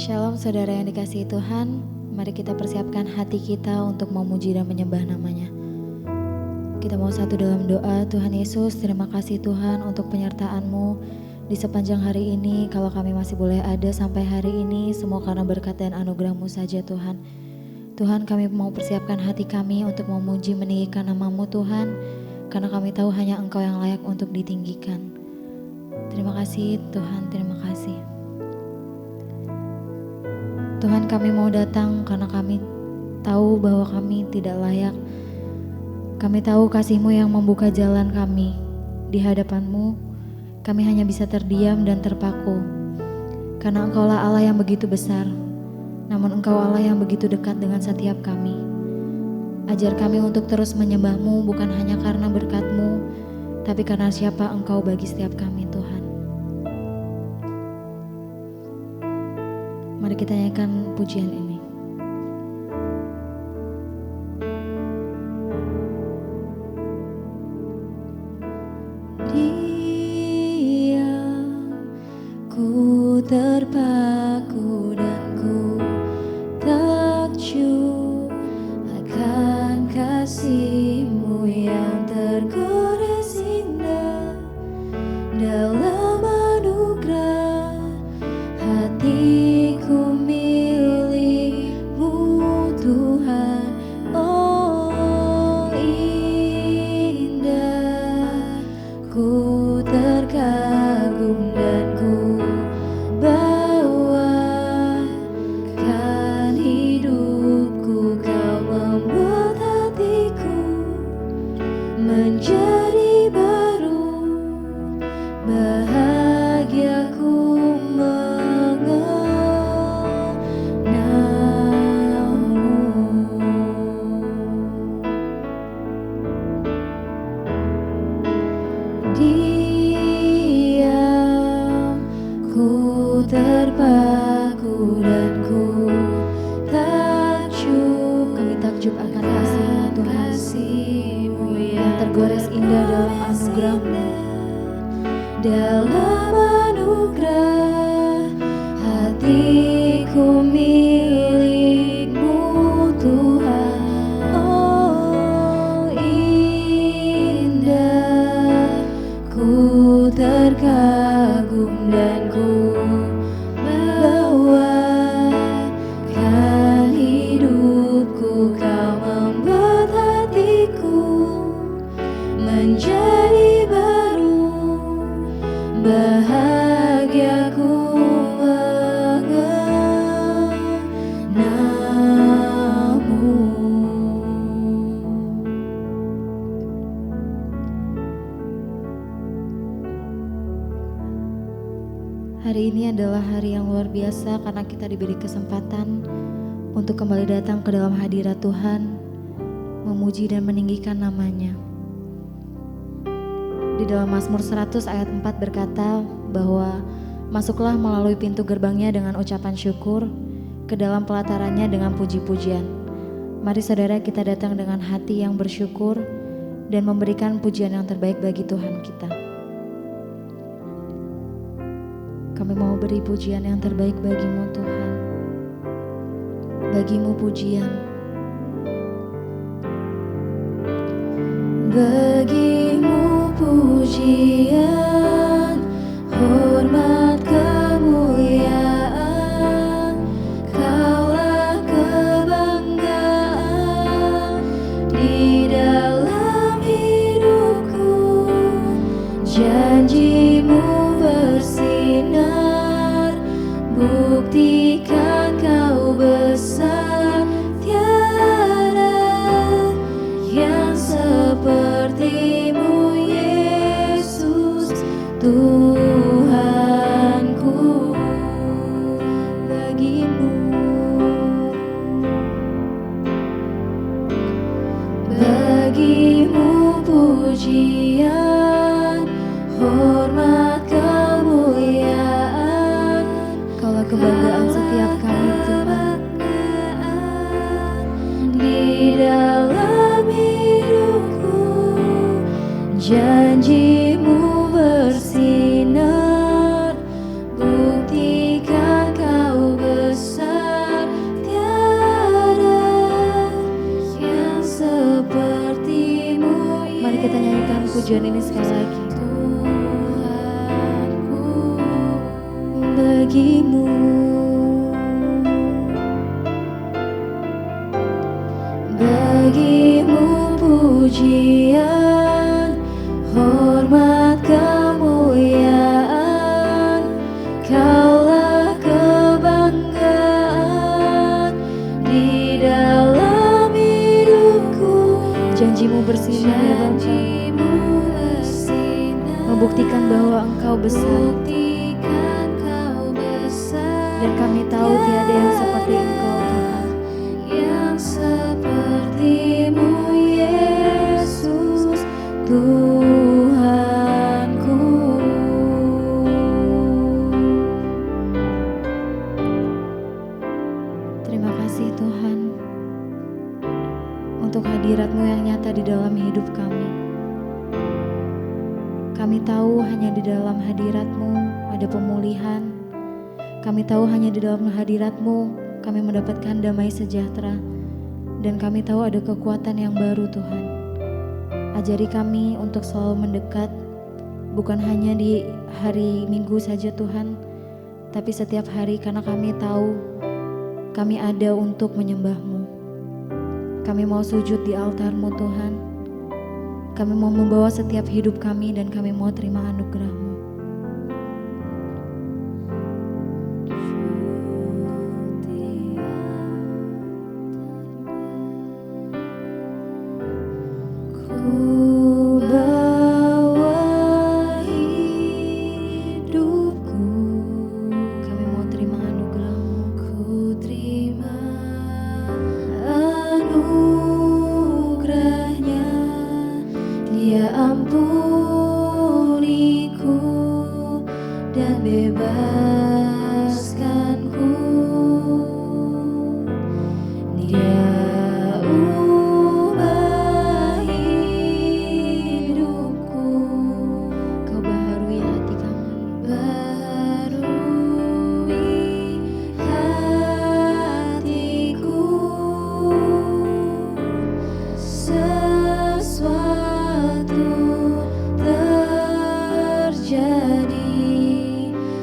Shalom saudara yang dikasihi Tuhan, mari kita persiapkan hati kita untuk memuji dan menyembah namanya. Kita mau satu dalam doa. Tuhan Yesus, terima kasih Tuhan untuk penyertaan-Mu di sepanjang hari ini. Kalau kami masih boleh ada sampai hari ini, semua karena berkat dan anugerah-Mu saja Tuhan. Tuhan, kami mau persiapkan hati kami untuk memuji meninggikan nama-Mu Tuhan, karena kami tahu hanya Engkau yang layak untuk ditinggikan. Terima kasih Tuhan, terima kasih. Tuhan, kami mau datang karena kami tahu bahwa kami tidak layak. Kami tahu kasih-Mu yang membuka jalan kami. Di hadapan-Mu, kami hanya bisa terdiam dan terpaku. Karena Engkaulah Allah yang begitu besar, namun Engkau Allah yang begitu dekat dengan setiap kami. Ajar kami untuk terus menyembah-Mu bukan hanya karena berkat-Mu, tapi karena siapa Engkau bagi setiap kami Tuhan. Mari kita nyanyikan pujian ini. Diam, ku terpaku dan ku takjub akan kasih-Mu yang tergores indah dalam anugerah hatiku milik-Mu Tuhan. Oh indah, ku terkagum dan ku bawakan hidupku. Kau membuat hatiku menjadi baru, bahagiaku diam, ku terpaku dan ku takjub. Kami takjub akan kasih-Mu Tuhan, yang tergores indah dalam anugerah-Mu. Dalam anugerah hatiku milik-Mu Tuhan. Oh indah, ku terkagum dan ku bawakan hidupku. Kau membuat hatiku menjadi baru, bahagiaku mengenal-Mu. Hari ini adalah hari yang luar biasa karena kita diberi kesempatan untuk kembali datang ke dalam hadirat Tuhan, memuji dan meninggikan namanya. Di dalam Mazmur 100 ayat 4 berkata bahwa masuklah melalui pintu gerbangnya dengan ucapan syukur, ke dalam pelatarannya dengan puji-pujian. Mari saudara, kita datang dengan hati yang bersyukur dan memberikan pujian yang terbaik bagi Tuhan kita. Kami mau beri pujian yang terbaik bagi-Mu Tuhan. Bagi-Mu pujian. Bagi-Mu pujian, hormat kemuliaan. Kaulah kebanggaan di dalam hidupku. Janji-Mu bersinar, buktikan Kau besar. Tiada yang seperti-Mu Yesus Tuhanku. Bagi-Mu, bagi-Mu pujian, hormat kemuliaan. Kaulah kebanggaan setiap kami Tuhan. Di dalam hidupku, janji-Mu bersinar, buktikan Kau besar. nyanyikan pujian ini sekali lagi. Bagimu pujian, hormat, kemuliaan, Kaulah kebanggaan di dalam hidupku. Janjimu bersinar ya Bapa, membuktikan bahwa Engkau besar. Dan kami tahu tiada yang seperti Engkau Tuhan. Yang seperti-Mu Yesus Tuhanku. Terima kasih Tuhan untuk hadirat-Mu yang nyata di dalam hidup kami. Kami tahu hanya di dalam hadirat-Mu ada pemulihan. Kami tahu hanya di dalam hadirat-Mu kami mendapatkan damai sejahtera. Dan kami tahu ada kekuatan yang baru Tuhan. Ajari kami untuk selalu mendekat, bukan hanya di hari Minggu saja Tuhan, tapi setiap hari, karena kami tahu kami ada untuk menyembah-Mu. Kami mau sujud di altar-Mu Tuhan. Kami mau membawa setiap hidup kami dan kami mau terima anugerah-Mu.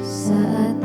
Saat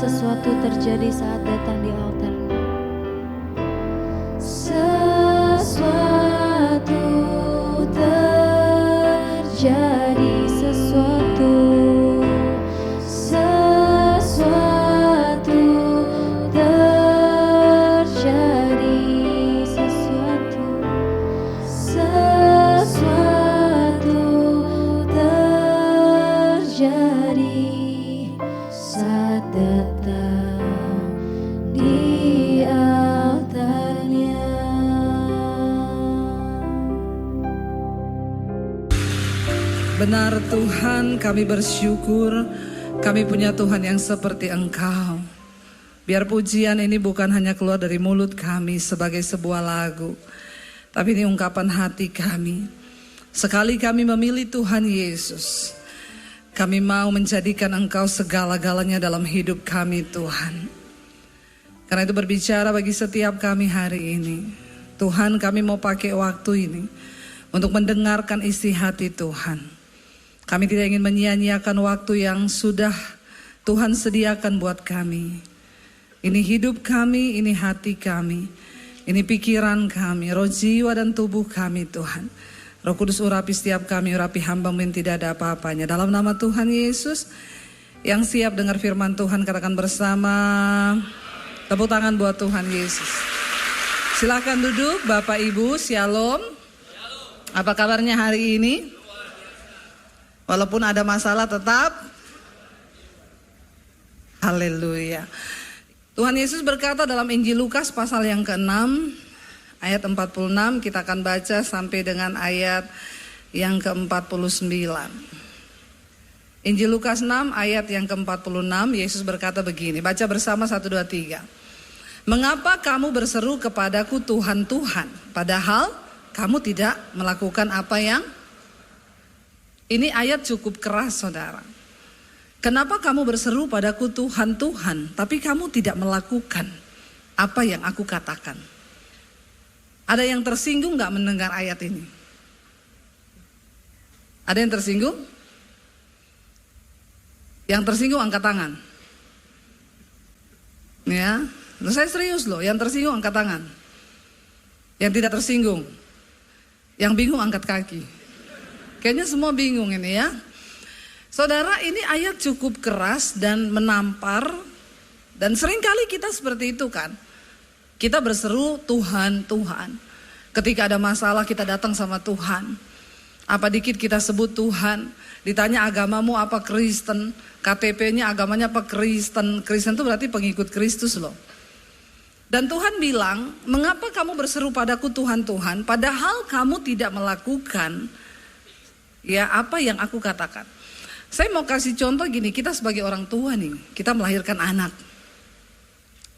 sesuatu terjadi saat datang di altarmu. Sesuatu terjadi, sesuatu terjadi, sesuatu terjadi saat datang di altarnya. Benar Tuhan, kami bersyukur kami punya Tuhan yang seperti Engkau. Biar pujian ini bukan hanya keluar dari mulut kami sebagai sebuah lagu, tapi ini ungkapan hati kami. Sekali kami memilih Tuhan Yesus, kami mau menjadikan Engkau segala-galanya dalam hidup kami Tuhan. Karena itu berbicara bagi setiap kami hari ini. Tuhan, kami mau pakai waktu ini untuk mendengarkan isi hati Tuhan. Kami tidak ingin menyia-nyiakan waktu yang sudah Tuhan sediakan buat kami. Ini hidup kami, ini hati kami, ini pikiran kami, roh jiwa dan tubuh kami Tuhan. Roh Kudus urapi setiap kami, urapi hamba-Mu yang tidak ada apa-apanya. Dalam nama Tuhan Yesus, yang siap dengar firman Tuhan katakan bersama, tepuk tangan buat Tuhan Yesus. Silakan duduk Bapak Ibu, Shalom. Apa kabarnya hari ini? Walaupun ada masalah tetap haleluya. Tuhan Yesus berkata dalam Injil Lukas pasal yang ke-6 ayat 46, kita akan baca sampai dengan ayat yang ke-49. Injil Lukas 6 ayat yang ke-46, Yesus berkata begini, baca bersama 1, 2, 3. Mengapa kamu berseru kepadaku Tuhan, Tuhan, padahal kamu tidak melakukan apa yang... Ini ayat cukup keras saudara. Kenapa kamu berseru padaku Tuhan, Tuhan, tapi kamu tidak melakukan apa yang aku katakan? Ada yang tersinggung gak mendengar ayat ini? Ada yang tersinggung? Yang tersinggung angkat tangan. Ya, saya serius loh, yang tersinggung angkat tangan. Yang tidak tersinggung, yang bingung angkat kaki. Kayaknya semua bingung ini ya. Saudara, ini ayat cukup keras dan menampar. Dan seringkali kita seperti itu kan. Kita berseru Tuhan, Tuhan. Ketika ada masalah kita datang sama Tuhan. Apa dikit kita sebut Tuhan. Ditanya agamamu apa, Kristen. KTP-nya agamanya apa, Kristen. Kristen itu berarti pengikut Kristus loh. Dan Tuhan bilang, mengapa kamu berseru padaku Tuhan, Tuhan, padahal kamu tidak melakukan ya apa yang aku katakan. Saya mau kasih contoh gini, kita sebagai orang tua nih, kita melahirkan anak.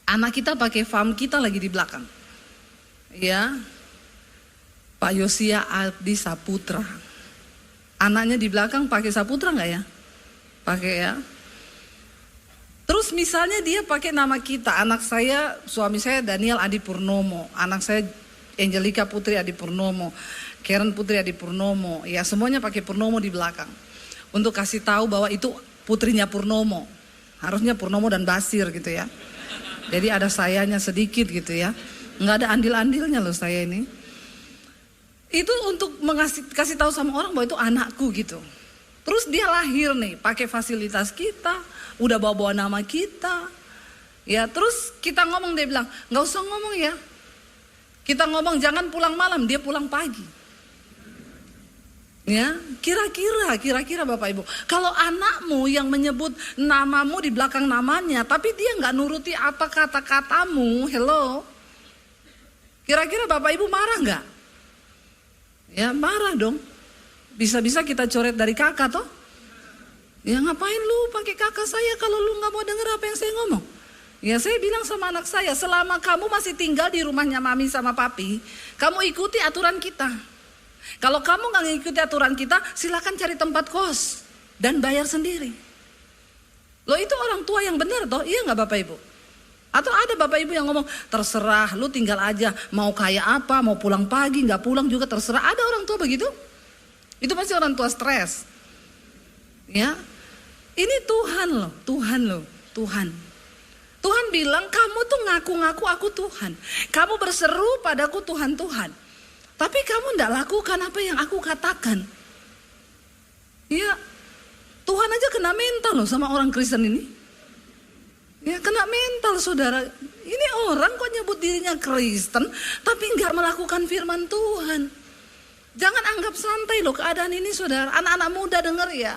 Anak kita pakai farm kita lagi di belakang. Ya, Pak Yosia Aldi Saputra. Anaknya di belakang pakai Saputra nggak ya? Pakai ya. Terus misalnya dia pakai nama kita, anak saya, suami saya Daniel Adi Purnomo, anak saya Angelika Putri Adi Purnomo, Karen Putri Adi Purnomo, ya semuanya pakai Purnomo di belakang. Untuk kasih tahu bahwa itu putrinya Purnomo. Harusnya Purnomo dan Basir gitu ya. Jadi ada sayanya sedikit gitu ya. Nggak ada andil-andilnya loh saya ini. Itu untuk kasih tahu sama orang bahwa itu anakku gitu. Terus dia lahir nih, pakai fasilitas kita, udah bawa-bawa nama kita. Ya terus kita ngomong, dia bilang, nggak usah ngomong ya. Kita ngomong jangan pulang malam, dia pulang pagi. Ya, kira-kira Bapak Ibu, kalau anakmu yang menyebut namamu di belakang namanya, tapi dia nggak nuruti apa kata-katamu, hello, kira-kira Bapak Ibu marah nggak? Ya marah dong. Bisa-bisa kita coret dari kakak toh? Ya ngapain lu pakai kakak saya kalau lu nggak mau dengar apa yang saya ngomong? Ya saya bilang sama anak saya, selama kamu masih tinggal di rumahnya mami sama papi, kamu ikuti aturan kita. Kalau kamu gak ngikuti aturan kita, silakan cari tempat kos dan bayar sendiri. Loh itu orang tua yang benar toh, iya gak Bapak Ibu? Atau ada Bapak Ibu yang ngomong, terserah lu tinggal aja, mau kayak apa, mau pulang pagi, gak pulang juga terserah. Ada orang tua begitu? Itu pasti orang tua stres. Ya, ini Tuhan loh, Tuhan. bilang kamu tuh ngaku-ngaku aku Tuhan. Kamu berseru padaku Tuhan, Tuhan. Tapi kamu tidak lakukan apa yang aku katakan. Ya, Tuhan aja kena mental loh sama orang Kristen ini. Ya, kena mental saudara. Ini orang kok nyebut dirinya Kristen tapi nggak melakukan firman Tuhan. Jangan anggap santai loh keadaan ini saudara. Anak-anak muda denger ya.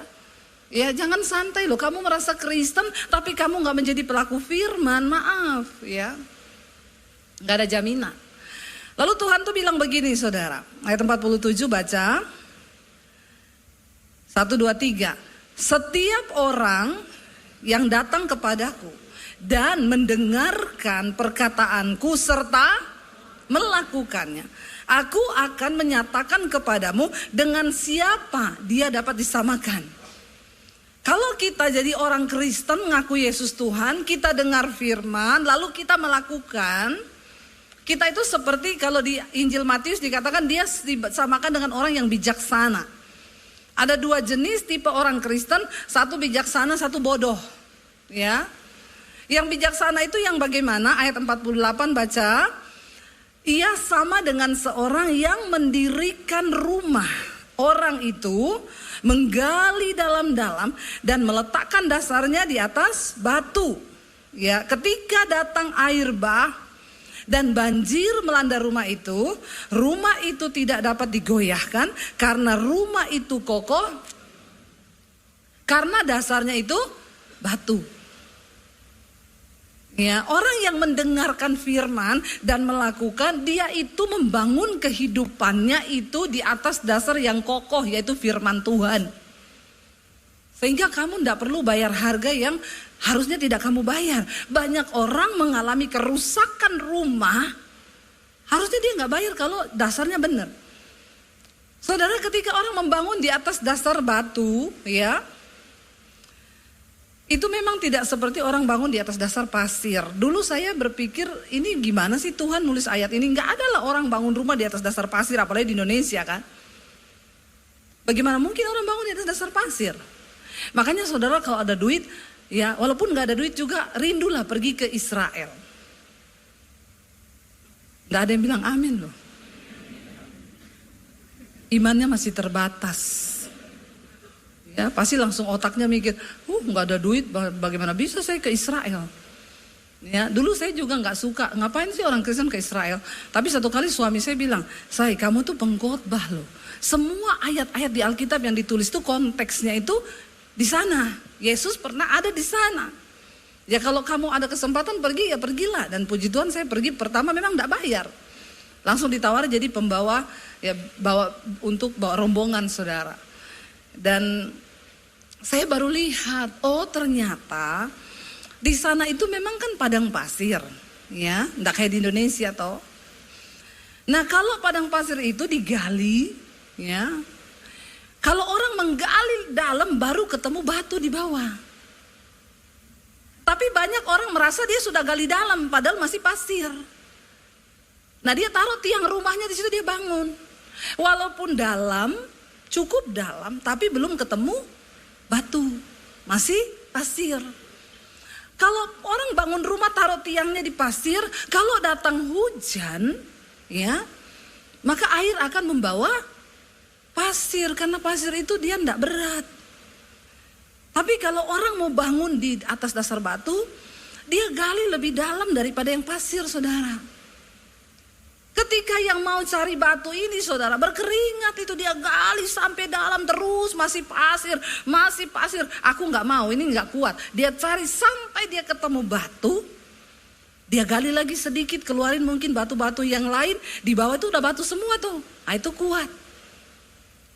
Ya jangan santai loh. Kamu merasa Kristen tapi kamu gak menjadi pelaku firman. Maaf ya. Gak ada jaminan. Lalu Tuhan tuh bilang begini saudara. Ayat 47 baca. 1, 2, 3. Setiap orang yang datang kepadaku dan mendengarkan perkataanku serta melakukannya, aku akan menyatakan kepadamu dengan siapa dia dapat disamakan. Kalau kita jadi orang Kristen ngaku Yesus Tuhan, kita dengar firman, lalu kita melakukan, kita itu seperti kalau di Injil Matius dikatakan dia disamakan dengan orang yang bijaksana. Ada 2 jenis tipe orang Kristen, satu bijaksana, satu bodoh. Ya, yang bijaksana itu yang bagaimana? Ayat 48 baca. Ia sama dengan seorang yang mendirikan rumah. Orang itu menggali dalam-dalam dan meletakkan dasarnya di atas batu. Ya, ketika datang air bah dan banjir melanda rumah itu tidak dapat digoyahkan karena rumah itu kokoh, karena dasarnya itu batu. Ya, orang yang mendengarkan firman dan melakukan, dia itu membangun kehidupannya itu di atas dasar yang kokoh, yaitu firman Tuhan. Sehingga kamu tidak perlu bayar harga yang harusnya tidak kamu bayar. Banyak orang mengalami kerusakan rumah, harusnya dia nggak bayar kalau dasarnya benar. Saudara, ketika orang membangun di atas dasar batu, ya, itu memang tidak seperti orang bangun di atas dasar pasir. Dulu saya berpikir ini gimana sih Tuhan nulis ayat ini. Gak ada lah orang bangun rumah di atas dasar pasir, apalagi di Indonesia kan. Bagaimana mungkin orang bangun di atas dasar pasir? Makanya saudara kalau ada duit, ya walaupun gak ada duit juga rindulah pergi ke Israel. Gak ada yang bilang amin loh. Imannya masih terbatas. Ya, pasti langsung otaknya mikir, nggak ada duit, bagaimana bisa saya ke Israel? Ya, dulu saya juga nggak suka, ngapain sih orang Kristen ke Israel? Tapi satu kali suami saya bilang, "Say, kamu tuh pengkhotbah loh. Semua ayat-ayat di Alkitab yang ditulis tuh konteksnya itu di sana. Yesus pernah ada di sana. Ya kalau kamu ada kesempatan pergi ya pergilah." Dan puji Tuhan saya pergi pertama memang nggak bayar, langsung ditawar jadi pembawa, ya bawa rombongan saudara. Dan saya baru lihat, oh ternyata di sana itu memang kan padang pasir, ya, enggak kayak di Indonesia toh. Nah kalau padang pasir itu digali, ya, kalau orang menggali dalam baru ketemu batu di bawah. Tapi banyak orang merasa dia sudah gali dalam, padahal masih pasir. Nah dia taruh tiang rumahnya di situ, dia bangun, walaupun dalam, cukup dalam, tapi belum ketemu batu, masih pasir. Kalau orang bangun rumah taruh tiangnya di pasir, kalau datang hujan, ya, maka air akan membawa pasir karena pasir itu dia tidak berat. Tapi kalau orang mau bangun di atas dasar batu, dia gali lebih dalam daripada yang pasir, saudara. Ketika yang mau cari batu ini saudara berkeringat itu dia gali sampai dalam terus masih pasir. Aku nggak mau, ini nggak kuat. Dia cari sampai dia ketemu batu. Dia gali lagi sedikit, keluarin mungkin batu-batu yang lain. Di bawah itu udah batu semua tuh. Nah itu kuat.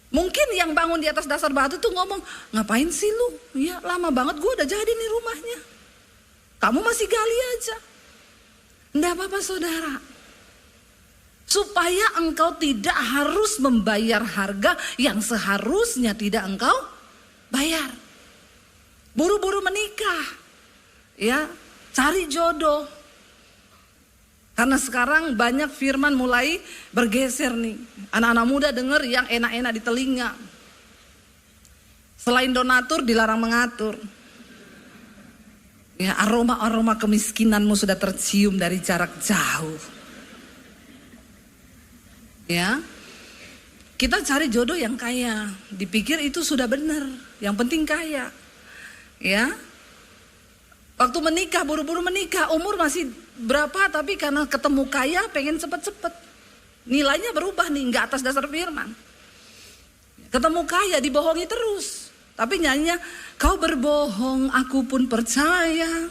Mungkin yang bangun di atas dasar batu tuh ngomong, ngapain sih lu? Ya lama banget gue udah jadi nih rumahnya. Kamu masih gali aja. Nggak apa-apa saudara. Supaya engkau tidak harus membayar harga yang seharusnya tidak engkau bayar. Buru-buru menikah, ya, cari jodoh. Karena sekarang banyak firman mulai bergeser nih. Anak-anak muda dengar yang enak-enak di telinga. Selain donatur dilarang mengatur. Ya, aroma-aroma kemiskinanmu sudah tercium dari jarak jauh. Ya. Kita cari jodoh yang kaya, dipikir itu sudah benar, yang penting kaya. Ya. Waktu menikah, buru-buru menikah, umur masih berapa tapi karena ketemu kaya pengen cepet-cepet. Nilainya berubah nih, nggak atas dasar firman. Ketemu kaya dibohongi terus. Tapi nyanyinya, kau berbohong aku pun percaya,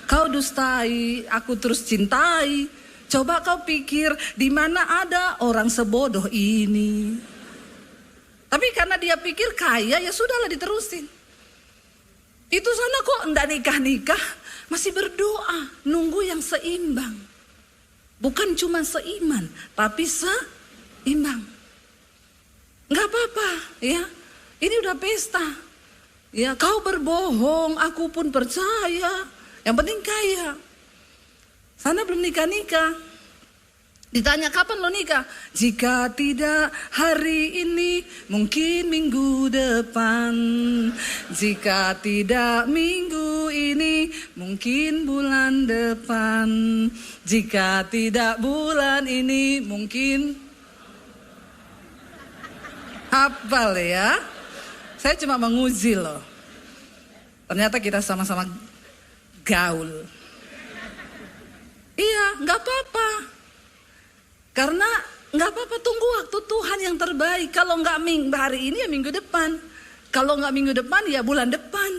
kau dustai aku terus cintai. Coba kau pikir di mana ada orang sebodoh ini. Tapi karena dia pikir kaya ya sudahlah diterusin. Itu sana kok enggak nikah-nikah, masih berdoa, nunggu yang seimbang. Bukan cuma seiman, tapi seimbang. Enggak apa-apa ya, ini udah pesta. Ya, kau berbohong, aku pun percaya. Yang penting kaya. Sana belum nikah-nikah. Ditanya kapan lo nikah? Jika tidak hari ini, mungkin minggu depan. Jika tidak minggu ini, mungkin bulan depan. Jika tidak bulan ini, mungkin... Hafal ya. Saya cuma menguji loh. Ternyata kita sama-sama gaul. Iya, nggak apa-apa. Karena nggak apa-apa, tunggu waktu Tuhan yang terbaik. Kalau nggak hari ini ya minggu depan. Kalau nggak minggu depan ya bulan depan.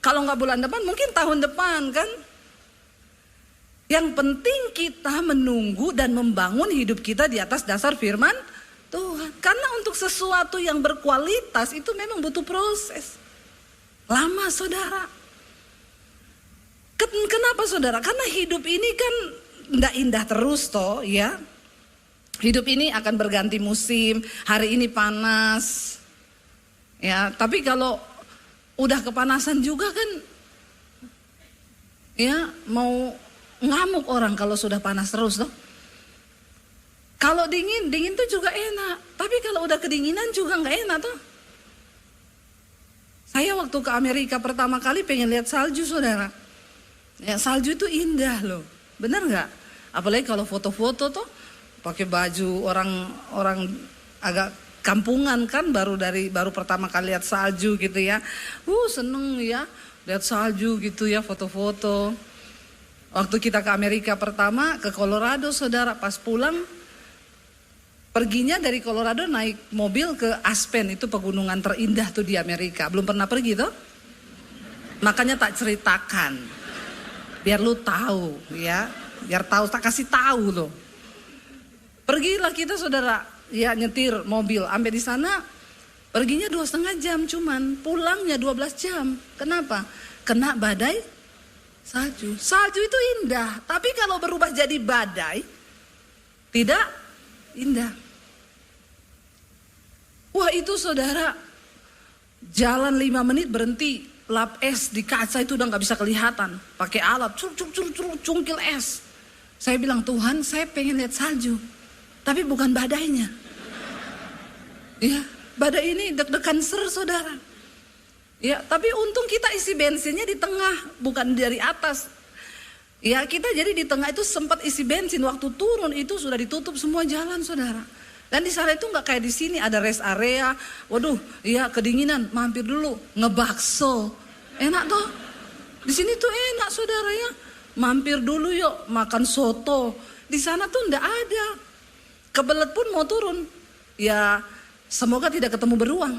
Kalau nggak bulan depan mungkin tahun depan kan. Yang penting kita menunggu dan membangun hidup kita di atas dasar firman Tuhan. Karena untuk sesuatu yang berkualitas itu memang butuh proses. Lama saudara. Kenapa saudara? Karena hidup ini kan tidak indah terus toh ya. Hidup ini akan berganti musim. Hari ini panas. Ya, tapi kalau udah kepanasan juga kan ya mau ngamuk orang kalau sudah panas terus toh. Kalau dingin tuh juga enak. Tapi kalau udah kedinginan juga nggak enak tuh. Saya waktu ke Amerika pertama kali pengen lihat salju saudara. Ya, salju itu indah loh. Bener nggak? Apalagi kalau foto-foto tuh pakai baju orang agak kampungan kan baru pertama kali lihat salju gitu ya. Seneng ya lihat salju gitu ya, foto-foto. Waktu kita ke Amerika pertama ke Colorado saudara, pas pulang perginya dari Colorado naik mobil ke Aspen, itu pegunungan terindah tuh di Amerika. Belum pernah pergi tuh. Makanya tak ceritakan. Biar lu tahu ya. Biar tahu, tak kasih tahu loh. Pergilah kita saudara, ya nyetir mobil. Sampai di sana perginya 2,5 jam cuman. Pulangnya 12 jam. Kenapa? Kena badai salju. Salju itu indah. Tapi kalau berubah jadi badai, tidak indah. Wah itu saudara, jalan 5 menit berhenti, lap es di kaca itu udah gak bisa kelihatan. Pakai alat, cungkil es. Saya bilang, Tuhan saya pengen lihat salju, tapi bukan badainya. Ya, badai ini deg-degan saudara. Ya, tapi untung kita isi bensinnya di tengah, bukan dari atas. Ya, kita jadi di tengah itu sempat isi bensin, waktu turun itu sudah ditutup semua jalan saudara. Dan di sana itu nggak kayak di sini ada rest area. Waduh, ya kedinginan, mampir dulu ngebakso. Enak toh? Di sini tuh enak saudara ya. Mampir dulu yuk makan soto. Di sana tuh nggak ada. Kebelet pun mau turun. Ya semoga tidak ketemu beruang.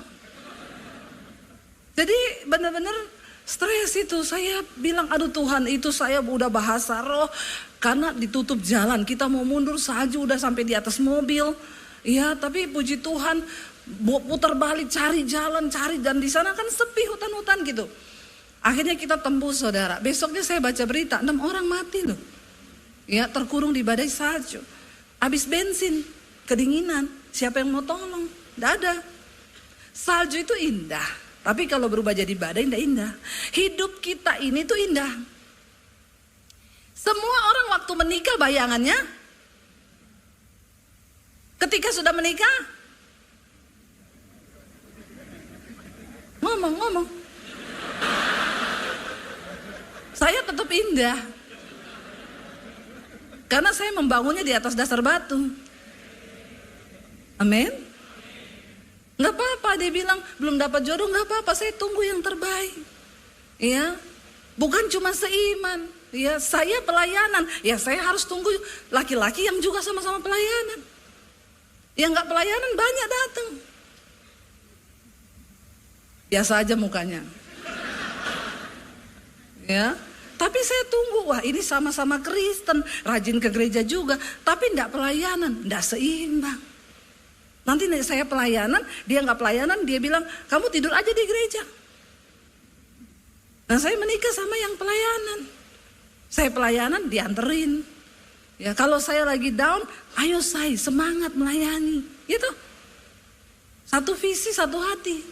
Jadi benar-benar stres itu. Saya bilang aduh Tuhan, itu saya udah bahasa roh. Karena ditutup jalan, kita mau mundur salju udah sampai di atas mobil. Iya, tapi puji Tuhan putar balik cari jalan, dan di sana kan sepi hutan-hutan gitu. Akhirnya kita tembus saudara. Besoknya saya baca berita 6 orang mati loh. Ya, terkurung di badai salju. Habis bensin, kedinginan, siapa yang mau tolong? Nggak ada. Salju itu indah, tapi kalau berubah jadi badai nggak indah. Hidup kita ini tuh indah. Semua orang waktu menikah bayangannya ketika sudah menikah, ngomong. Saya tetap indah. Karena saya membangunnya di atas dasar batu. Amin. Gak apa-apa, dia bilang belum dapat jodoh, gak apa-apa, saya tunggu yang terbaik. Ya, bukan cuma seiman. Ya, saya pelayanan, ya saya harus tunggu laki-laki yang juga sama-sama pelayanan. Yang gak pelayanan banyak datang. Biasa aja mukanya. Ya, tapi saya tunggu, wah ini sama-sama Kristen, rajin ke gereja juga, tapi enggak pelayanan, enggak seimbang. Nanti saya pelayanan, dia enggak pelayanan, dia bilang kamu tidur aja di gereja. Nah saya menikah sama yang pelayanan. Saya pelayanan dianterin. Ya kalau saya lagi down, ayo saya semangat melayani, gitu. Satu visi, satu hati.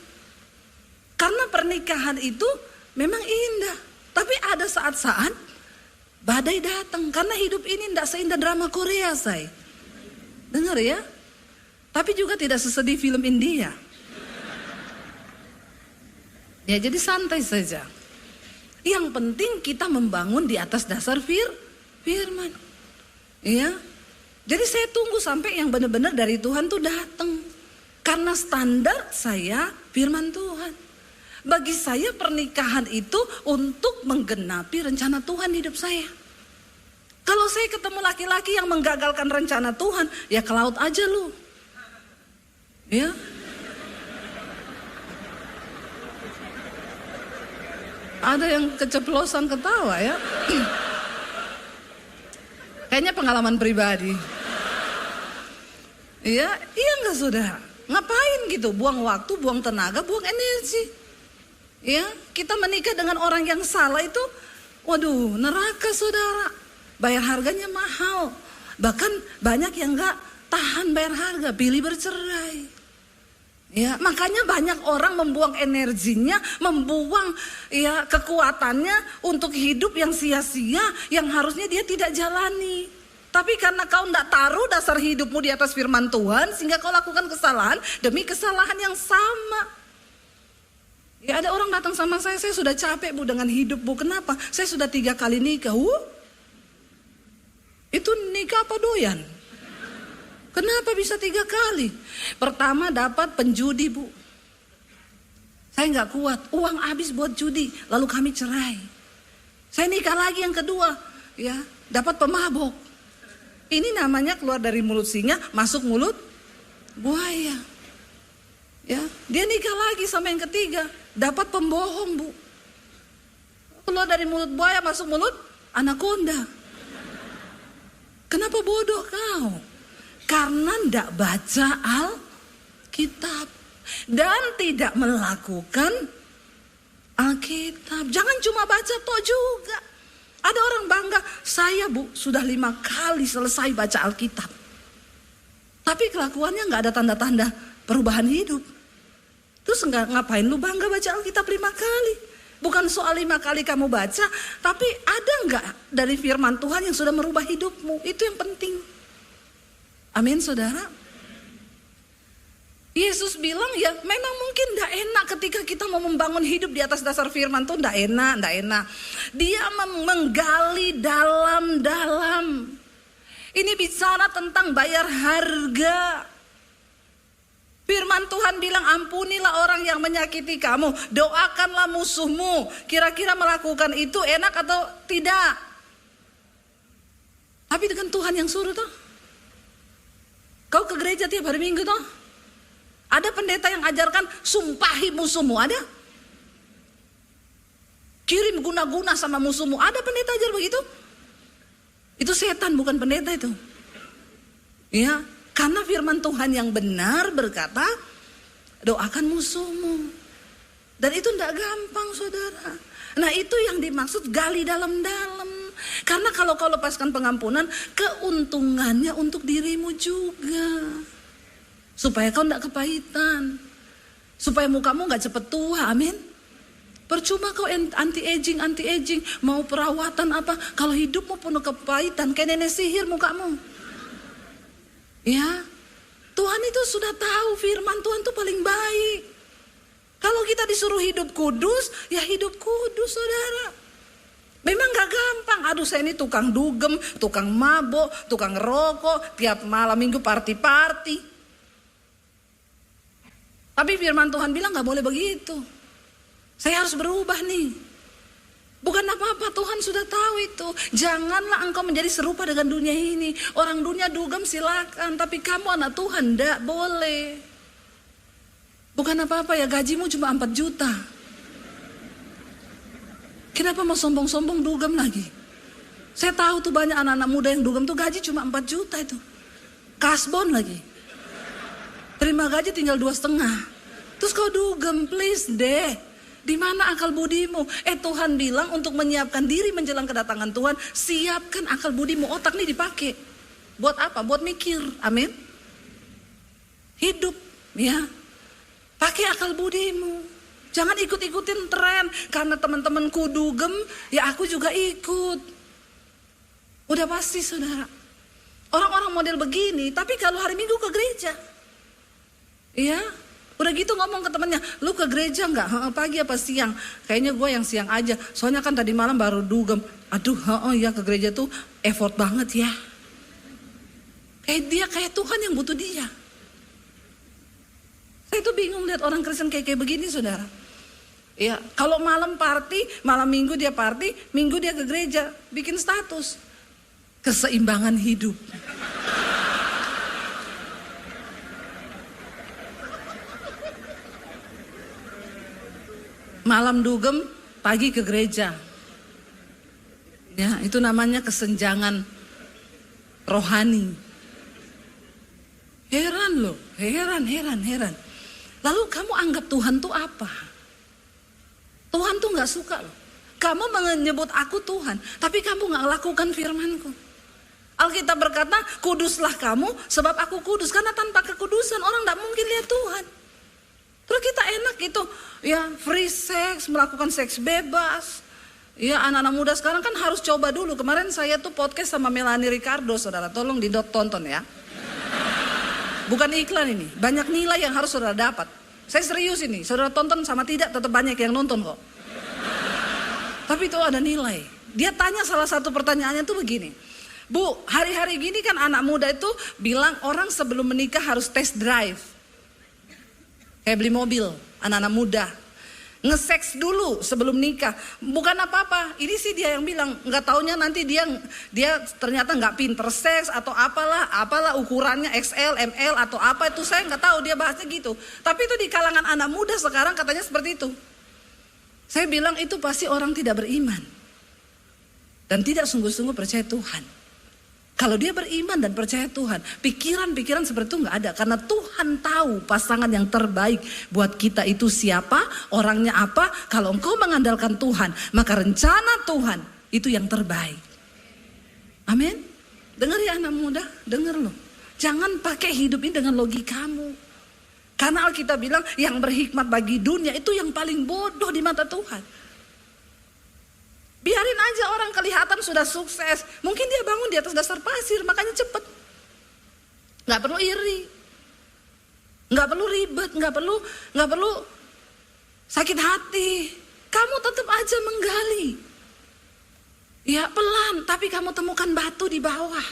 Karena pernikahan itu memang indah, tapi ada saat-saat badai datang. Karena hidup ini tidak seindah drama Korea, say. Dengar ya. Tapi juga tidak sesedih film India. Ya jadi santai saja. Yang penting kita membangun di atas dasar firman. Ya. Jadi saya tunggu sampai yang benar-benar dari Tuhan tuh datang. Karena standar saya firman Tuhan. Bagi saya pernikahan itu untuk menggenapi rencana Tuhan hidup saya. Kalau saya ketemu laki-laki yang menggagalkan rencana Tuhan, ya ke laut aja lu. Ya. Ada yang keceplosan ketawa ya. Kayaknya pengalaman pribadi. Iya enggak saudara. Ngapain gitu? Buang waktu, buang tenaga, buang energi. Ya, kita menikah dengan orang yang salah itu, waduh, neraka saudara. Bayar harganya mahal. Bahkan banyak yang enggak tahan bayar harga, pilih bercerai. Ya, makanya banyak orang membuang energinya, membuang ya kekuatannya untuk hidup yang sia-sia, yang harusnya dia tidak jalani. Tapi karena kau tidak taruh dasar hidupmu di atas firman Tuhan, sehingga kau lakukan kesalahan demi kesalahan yang sama. Ya ada orang datang sama saya sudah capek bu dengan hidup bu, kenapa? Saya sudah 3 kali nikah. Itu nikah apa doyan? Kenapa bisa 3 kali? Pertama dapat penjudi bu. Saya nggak kuat, uang habis buat judi, lalu kami cerai. Saya nikah lagi yang kedua, ya dapat pemabok. Ini namanya keluar dari mulut singa, masuk mulut buaya. Ya, dia nikah lagi sama yang ketiga, dapat pembohong bu. Keluar dari mulut buaya, masuk mulut anaconda. Kenapa bodoh kau? Karena tidak baca Alkitab dan tidak melakukan Alkitab. Jangan cuma baca toh juga. Ada orang bangga, saya bu sudah 5 kali selesai baca Alkitab. Tapi kelakuannya nggak ada tanda-tanda perubahan hidup. Terus ngapain lu bangga baca Alkitab 5 kali? Bukan soal 5 kali kamu baca, tapi ada nggak dari firman Tuhan yang sudah merubah hidupmu? Itu yang penting. Amin saudara. Yesus bilang ya memang mungkin tidak enak ketika kita mau membangun hidup di atas dasar firman tuh tidak enak. Dia menggali dalam-dalam. Ini bicara tentang bayar harga. Firman Tuhan bilang ampunilah orang yang menyakiti kamu, doakanlah musuhmu. Kira-kira melakukan itu enak atau tidak? Tapi dengan Tuhan yang suruh tuh. Kau ke gereja tiap hari Minggu toh? Ada pendeta yang ajarkan sumpahi musuhmu, ada? Kirim guna-guna sama musuhmu, ada pendeta ajar begitu? Itu setan bukan pendeta itu. Ya, karena firman Tuhan yang benar berkata, doakan musuhmu. Dan itu tidak gampang saudara. Nah itu yang dimaksud gali dalam-dalam. Karena kalau kau lepaskan pengampunan, keuntungannya untuk dirimu juga. Supaya kau tidak kepahitan. Supaya mukamu gak cepet tua, amin. Percuma kau anti-aging, mau perawatan apa. Kalau hidupmu penuh kepahitan, kayak nenek sihir mukamu. Ya, Tuhan itu sudah tahu firman Tuhan itu paling baik. Kalau kita disuruh hidup kudus, ya hidup kudus saudara. Memang gak gampang. Aduh, saya ini tukang dugem, tukang mabok, tukang rokok, tiap malam minggu party-party. Tapi firman Tuhan bilang gak boleh begitu. Saya harus berubah nih. Bukan apa-apa, Tuhan sudah tahu itu. Janganlah engkau menjadi serupa dengan dunia ini. Orang dunia dugem silakan, tapi kamu anak Tuhan gak boleh. Bukan apa-apa ya, gajimu cuma 4 juta. Kenapa mau sombong-sombong dugem lagi? Saya tahu tuh banyak anak-anak muda yang dugem tuh gaji cuma 4 juta itu. Kasbon lagi. Terima gaji tinggal 2,5. Terus kau dugem, please deh. Di mana akal budimu? Tuhan bilang untuk menyiapkan diri menjelang kedatangan Tuhan, siapkan akal budimu. Otak nih dipakai. Buat apa? Buat mikir. Amin. Hidup, ya. Pakai akal budimu. Jangan ikut-ikutin tren. Karena teman-temanku dugem, ya aku juga ikut. Udah pasti saudara. Orang-orang model begini, tapi kalau hari Minggu ke gereja. Iya, udah gitu ngomong ke temannya, lu ke gereja nggak? Pagi apa siang? Kayaknya gue yang siang aja. Soalnya kan tadi malam baru dugem. Aduh, ya ke gereja tuh effort banget ya. Kayak Tuhan yang butuh dia. Saya tuh bingung lihat orang Kristen kayak begini saudara. Ya, kalau malam party, malam minggu dia party, minggu dia ke gereja, bikin status. Keseimbangan hidup. Malam dugem, pagi ke gereja. Ya, itu namanya kesenjangan rohani. Heran loh, heran. Lalu kamu anggap Tuhan tuh apa? Tuhan tuh gak suka loh. Kamu menyebut aku Tuhan, tapi kamu gak lakukan firmanku. Alkitab berkata, kuduslah kamu sebab aku kudus. Karena tanpa kekudusan orang gak mungkin lihat Tuhan. Terus kita enak gitu, ya free sex, melakukan seks bebas. Ya anak-anak muda sekarang kan harus coba dulu. Kemarin saya tuh podcast sama Melanie Ricardo, saudara. Tolong tonton ya. Bukan iklan ini, banyak nilai yang harus saudara dapat. Saya serius ini, saudara tonton sama tidak tetap banyak yang nonton kok. Tapi itu ada nilai. Dia tanya salah satu pertanyaannya tuh begini. Bu, hari-hari gini kan anak muda itu bilang orang sebelum menikah harus test drive. Kayak beli mobil, anak-anak muda. Nge-seks dulu sebelum nikah. Bukan apa-apa, ini sih dia yang bilang. Nggak taunya nanti dia ternyata nggak pinter seks atau apalah ukurannya XL, ML atau apa itu saya nggak tahu, dia bahasnya gitu. Tapi itu di kalangan anak muda sekarang katanya seperti itu. Saya bilang itu pasti orang tidak beriman. Dan tidak sungguh-sungguh percaya Tuhan. Kalau dia beriman dan percaya Tuhan, pikiran-pikiran seperti itu nggak ada. Karena Tuhan tahu pasangan yang terbaik buat kita itu siapa, orangnya apa. Kalau engkau mengandalkan Tuhan, maka rencana Tuhan itu yang terbaik. Amin. Dengar ya anak muda, dengar loh. Jangan pakai hidup ini dengan logikamu. Karena Alkitab bilang yang berhikmat bagi dunia itu yang paling bodoh di mata Tuhan. Biarin aja orang kelihatan sudah sukses. Mungkin dia bangun di atas dasar pasir, makanya cepet. Gak perlu iri. Gak perlu ribet, gak perlu sakit hati. Kamu tetap aja menggali. Ya pelan, tapi kamu temukan batu di bawah.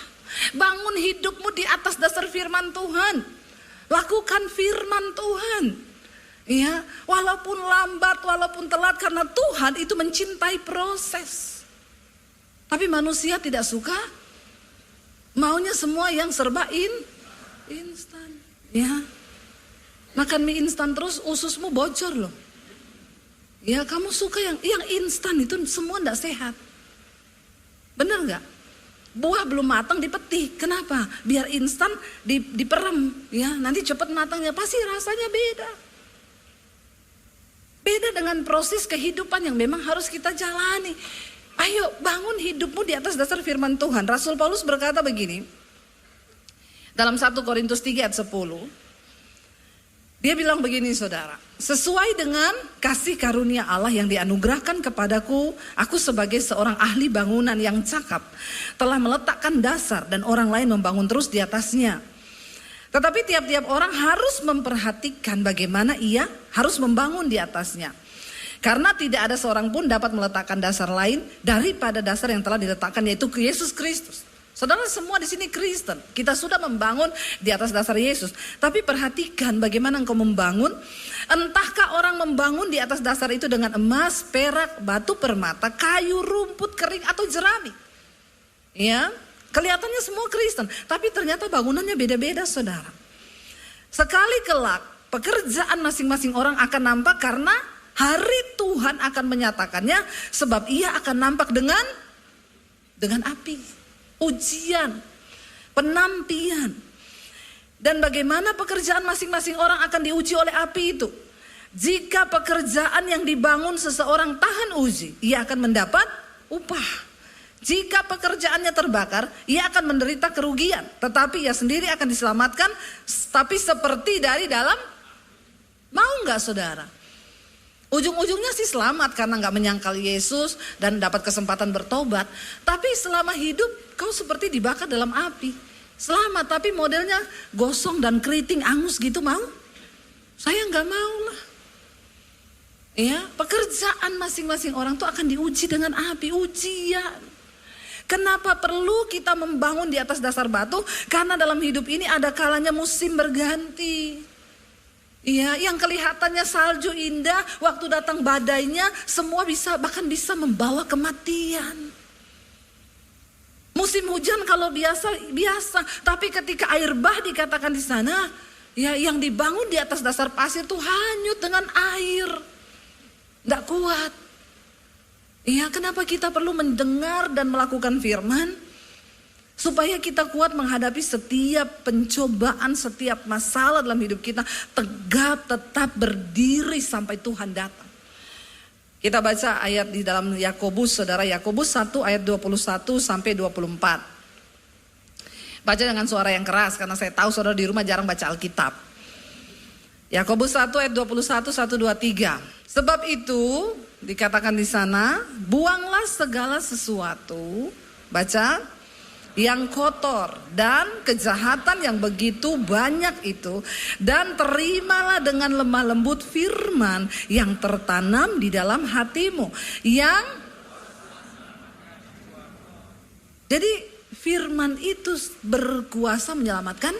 Bangun hidupmu di atas dasar firman Tuhan. Lakukan firman Tuhan. Ya, walaupun lambat, walaupun telat, karena Tuhan itu mencintai proses. Tapi manusia tidak suka, maunya semua yang serba instan. Ya, makan mie instan terus ususmu bocor loh. Ya, kamu suka yang instan itu semua tidak sehat. Bener nggak? Buah belum matang dipetik, kenapa? Biar instan diperem, ya nanti cepat matangnya, pasti rasanya beda. Beda dengan proses kehidupan yang memang harus kita jalani. Ayo bangun hidupmu di atas dasar firman Tuhan. Rasul Paulus berkata begini. Dalam 1 Korintus 3 ayat 10. Dia bilang begini saudara. Sesuai dengan kasih karunia Allah yang dianugerahkan kepadaku. Aku sebagai seorang ahli bangunan yang cakap. Telah meletakkan dasar dan orang lain membangun terus di atasnya. Tetapi tiap-tiap orang harus memperhatikan bagaimana ia harus membangun di atasnya. Karena tidak ada seorang pun dapat meletakkan dasar lain daripada dasar yang telah diletakkan, yaitu Yesus Kristus. Saudara, semua di sini Kristen. Kita sudah membangun di atas dasar Yesus. Tapi perhatikan bagaimana engkau membangun. Entahkah orang membangun di atas dasar itu dengan emas, perak, batu permata, kayu, rumput kering atau jerami. Ya, kelihatannya semua Kristen. Tapi ternyata bangunannya beda-beda, saudara. Sekali kelak pekerjaan masing-masing orang akan nampak karena hari Tuhan akan menyatakannya, sebab ia akan nampak dengan api, ujian, penantian. Dan bagaimana pekerjaan masing-masing orang akan diuji oleh api itu? Jika pekerjaan yang dibangun seseorang tahan uji, ia akan mendapat upah. Jika pekerjaannya terbakar, ia akan menderita kerugian. Tetapi ia sendiri akan diselamatkan, tapi seperti dari dalam. Mau nggak, saudara? Ujung-ujungnya sih selamat karena nggak menyangkal Yesus dan dapat kesempatan bertobat. Tapi selama hidup kau seperti dibakar dalam api. Selamat, tapi modelnya gosong dan keriting, angus gitu, mau? Saya nggak mau lah. Ya, pekerjaan masing-masing orang tuh akan diuji dengan api, ujian. Kenapa perlu kita membangun di atas dasar batu? Karena dalam hidup ini ada kalanya musim berganti. Iya, yang kelihatannya salju indah, waktu datang badainya, semua bahkan bisa membawa kematian. Musim hujan kalau biasa, tapi ketika air bah dikatakan di sana, ya yang dibangun di atas dasar pasir itu hanyut dengan air, nggak kuat. Iya, kenapa kita perlu mendengar dan melakukan firman? Supaya kita kuat menghadapi setiap pencobaan, setiap masalah dalam hidup kita. Tegap, tetap berdiri sampai Tuhan datang. Kita baca ayat di dalam Yakobus, saudara. Yakobus 1 ayat 21 sampai 24. Baca dengan suara yang keras karena saya tahu saudara di rumah jarang baca Alkitab. Yakobus 1 ayat 21, 1, 2, 3. Sebab itu dikatakan di sana, buanglah segala sesuatu. Baca. Yang kotor dan kejahatan yang begitu banyak itu, dan terimalah dengan lemah lembut firman yang tertanam di dalam hatimu, jadi firman itu berkuasa menyelamatkan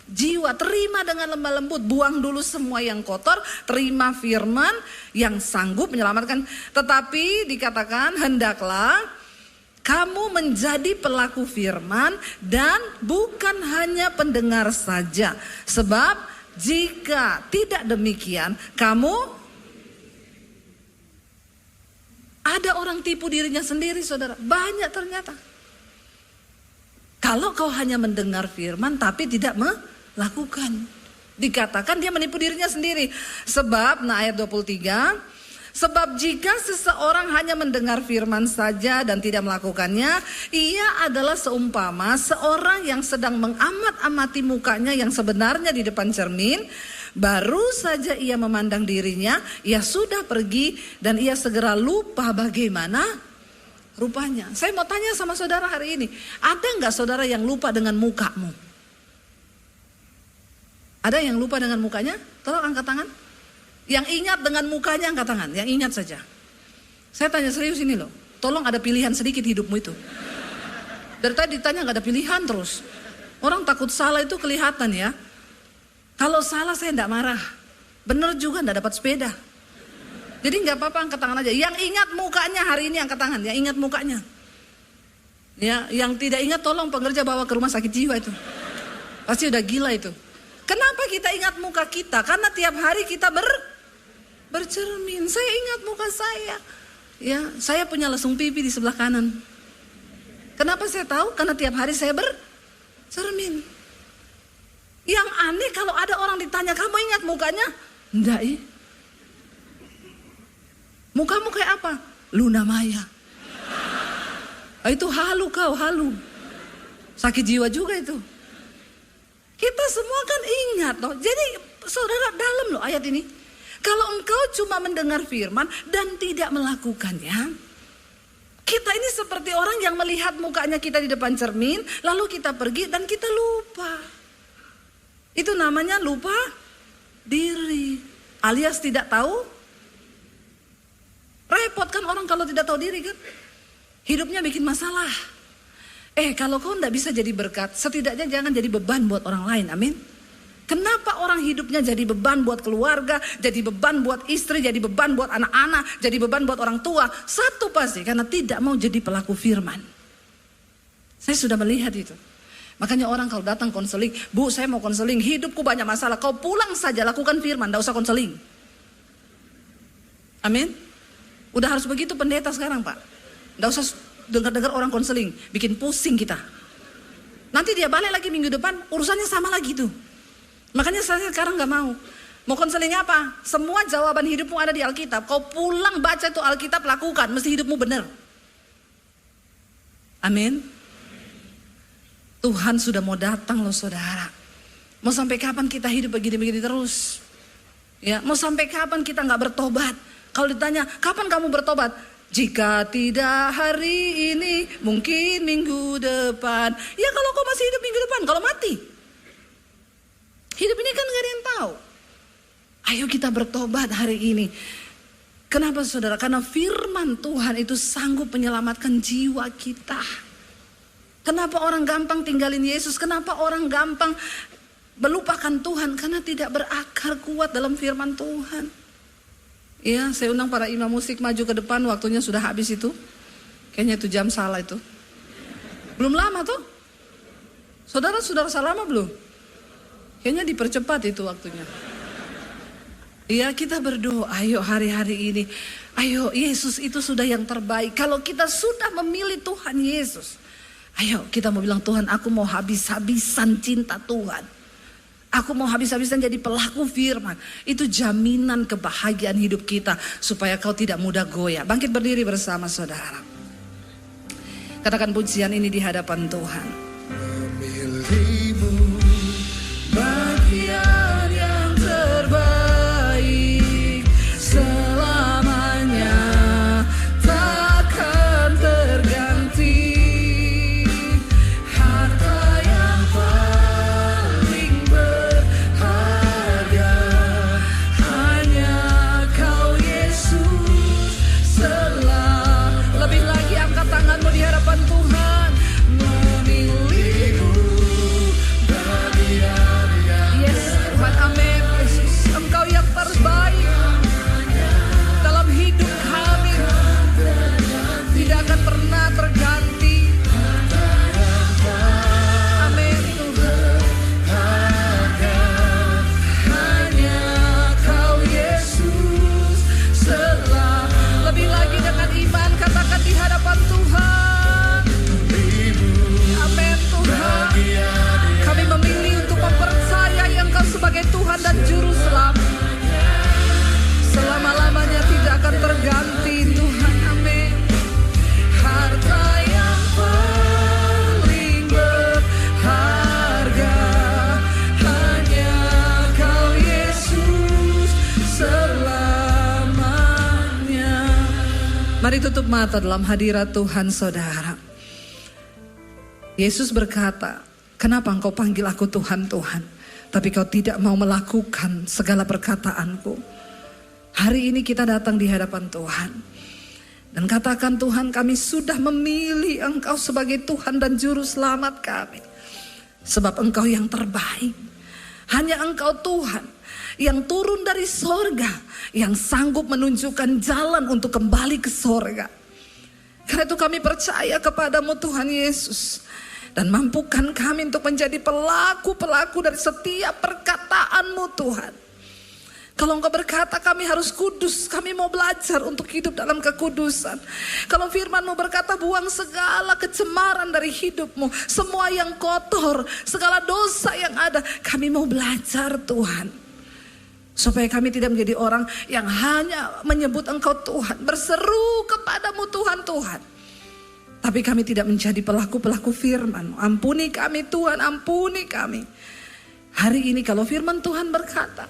jiwa. Terima dengan lemah lembut, buang dulu semua yang kotor, terima firman yang sanggup menyelamatkan. Tetapi dikatakan, hendaklah kamu menjadi pelaku firman dan bukan hanya pendengar saja. Sebab jika tidak demikian, ada orang tipu dirinya sendiri, saudara. Banyak ternyata. Kalau kau hanya mendengar firman tapi tidak melakukan, dikatakan dia menipu dirinya sendiri. Sebab, ayat 23, sebab jika seseorang hanya mendengar firman saja dan tidak melakukannya, ia adalah seumpama seorang yang sedang mengamat-amati mukanya yang sebenarnya di depan cermin. Baru saja ia memandang dirinya, ia sudah pergi dan ia segera lupa bagaimana rupanya. Saya mau tanya sama saudara hari ini, ada nggak saudara yang lupa dengan mukamu? Ada yang lupa dengan mukanya? Tolong angkat tangan. Yang ingat dengan mukanya angkat tangan, yang ingat saja. Saya tanya serius ini loh, tolong ada pilihan sedikit hidupmu itu. Dari tadi ditanya gak ada pilihan terus. Orang takut salah itu kelihatan ya. Kalau salah saya gak marah, bener juga gak dapat sepeda. Jadi gak apa-apa, angkat tangan aja. Yang ingat mukanya hari ini angkat tangan, yang ingat mukanya. Ya, yang tidak ingat tolong pengerja bawa ke rumah sakit jiwa itu. Pasti udah gila itu. Kenapa kita ingat muka kita? Karena tiap hari kita bercermin. Saya ingat muka saya. Ya, saya punya lesung pipi di sebelah kanan. Kenapa saya tahu? Karena tiap hari saya bercermin. Yang aneh kalau ada orang ditanya, kamu ingat mukanya? Enggak, mukamu kayak apa? Luna Maya. Itu halu kau, halu. Sakit jiwa juga itu. Kita semua kan ingat loh. Jadi saudara, dalam loh ayat ini. Kalau engkau cuma mendengar firman dan tidak melakukannya, kita ini seperti orang yang melihat mukanya kita di depan cermin, lalu kita pergi dan kita lupa. Itu namanya lupa diri, alias tidak tahu Repot kan orang kalau tidak tahu diri kan. Hidupnya bikin masalah. Kalau kau tidak bisa jadi berkat, setidaknya jangan jadi beban buat orang lain. Amin. Kenapa orang hidupnya jadi beban buat keluarga, jadi beban buat istri, jadi beban buat anak-anak, jadi beban buat orang tua? Satu pasti, karena tidak mau jadi pelaku firman. Saya sudah melihat itu. Makanya orang kalau datang konseling, Bu saya mau konseling, hidupku banyak masalah. Kau pulang saja lakukan firman, tidak usah konseling. Amin. Udah harus begitu pendeta sekarang Pak. Tidak usah dengar-dengar orang konseling, bikin pusing kita. Nanti dia balik lagi minggu depan, urusannya sama lagi tuh. Makanya saya sekarang gak mau. Mau konseling apa? Semua jawaban hidupmu ada di Alkitab. Kau pulang baca itu Alkitab, lakukan, mesti hidupmu benar. Amin. Tuhan sudah mau datang loh saudara. Mau sampai kapan kita hidup begini-begini terus? Ya, mau sampai kapan kita gak bertobat? Kalau ditanya, kapan kamu bertobat? Jika tidak hari ini, mungkin minggu depan. Ya kalau kau masih hidup minggu depan, kalau mati. Hidup ini kan gak ada yang tahu. Ayo kita bertobat hari ini. Kenapa saudara? Karena firman Tuhan itu sanggup menyelamatkan jiwa kita. Kenapa orang gampang tinggalin Yesus? Kenapa orang gampang melupakan Tuhan? Karena tidak berakar kuat dalam firman Tuhan. Ya, saya undang para imam musik maju ke depan, waktunya sudah habis itu. Kayaknya itu jam salah itu. Belum lama tuh. Saudara sudah lama belum? Kayaknya dipercepat itu waktunya. Ya, kita berdoa, ayo hari-hari ini. Ayo, Yesus itu sudah yang terbaik. Kalau kita sudah memilih Tuhan Yesus. Ayo, kita mau bilang, Tuhan aku mau habis-habisan cinta Tuhan. Aku mau habis-habisan jadi pelaku firman. Itu jaminan kebahagiaan hidup kita. Supaya kau tidak mudah goyah. Bangkit berdiri bersama saudara. Katakan pujian ini di hadapan Tuhan. Memilihmu bagian yang terbaik. Selamanya takkan terganti. Harta yang paling berharga hanya kau Yesus. Lebih lagi angkat tanganmu di hadapan Tuhan. Memilihmu bagian yang Tuhan, amin. Yesus, Engkau yang terbaik dalam hidup kami, tidak akan pernah terganti. Amin Tuhan. Hanya Kau Yesus. Lebih lagi dengan iman katakan di hadapan Tuhan. Amin Tuhan. Kami memilih untuk mempercayai Engkau sebagai Tuhan dan Juru Selamat. Selama-lamanya tidak akan terganti Tuhan, amin. Harta yang paling berharga hanya Kau Yesus selamanya. Mari tutup mata dalam hadirat Tuhan saudara. Yesus berkata, kenapa engkau panggil aku Tuhan, Tuhan, tapi kau tidak mau melakukan segala perkataanku. Hari ini kita datang di hadapan Tuhan. Dan katakan, Tuhan kami sudah memilih Engkau sebagai Tuhan dan Juru Selamat kami. Sebab Engkau yang terbaik. Hanya Engkau Tuhan yang turun dari sorga, yang sanggup menunjukkan jalan untuk kembali ke sorga. Karena itu kami percaya kepadamu Tuhan Yesus. Dan mampukan kami untuk menjadi pelaku-pelaku dari setiap perkataanmu Tuhan. Kalau Engkau berkata kami harus kudus, kami mau belajar untuk hidup dalam kekudusan. Kalau firman-Mu berkata buang segala kecemaran dari hidupmu, semua yang kotor, segala dosa yang ada, kami mau belajar Tuhan. Supaya kami tidak menjadi orang yang hanya menyebut Engkau Tuhan, berseru kepadamu Tuhan, Tuhan. Tapi kami tidak menjadi pelaku-pelaku firman. Ampuni kami Tuhan, ampuni kami. Hari ini kalau firman Tuhan berkata,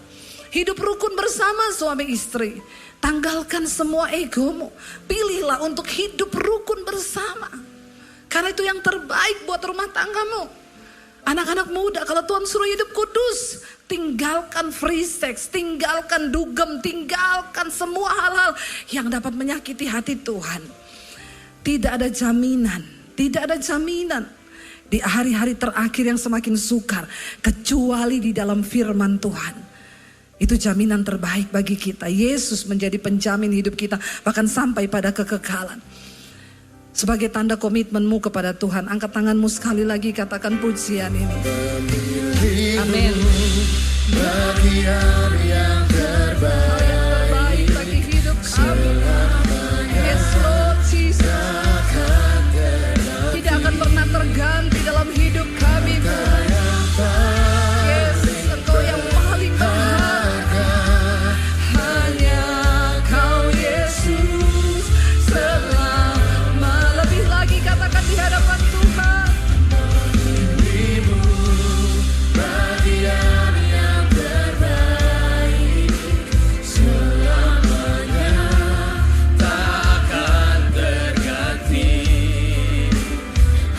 hidup rukun bersama suami istri. Tanggalkan semua egomu. Pilihlah untuk hidup rukun bersama. Karena itu yang terbaik buat rumah tanggamu. Anak-anak muda, kalau Tuhan suruh hidup kudus, tinggalkan free sex, tinggalkan dugem, tinggalkan semua hal-hal yang dapat menyakiti hati Tuhan. Tidak ada jaminan, tidak ada jaminan di hari-hari terakhir yang semakin sukar, kecuali di dalam firman Tuhan. Itu jaminan terbaik bagi kita. Yesus menjadi penjamin hidup kita, bahkan sampai pada kekekalan. Sebagai tanda komitmenmu kepada Tuhan, angkat tanganmu sekali lagi, katakan pujian ini. Amin. Bagian yang terbaik bagi hidup kami. Yes Lord Jesus. Tidak akan pernah terganti dalam hidup kami, Tuhan. Yes, Engkau yang paling berharga. Hanya Kau Yesus selama. Lebih lagi katakan di hadapan Tuhan. bagian yang terbaik selamanya, takkan terganti.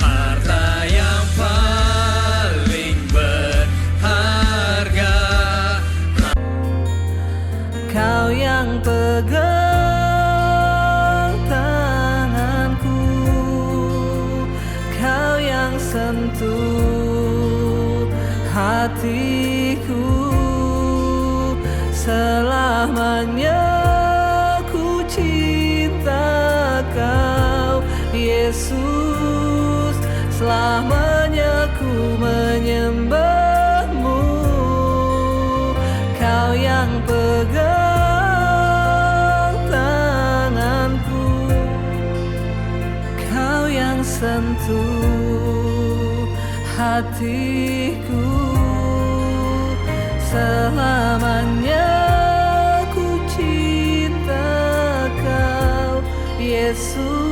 Harta yang paling berharga, Kau yang pegang tanganku, Kau yang sentuh hatiku. Selamanya ku cinta Kau Yesus, selamanya ku menyembahmu. Kau yang pegang tanganku, Kau yang sentuh hatiku. Selamanya ku cinta Kau Yesus.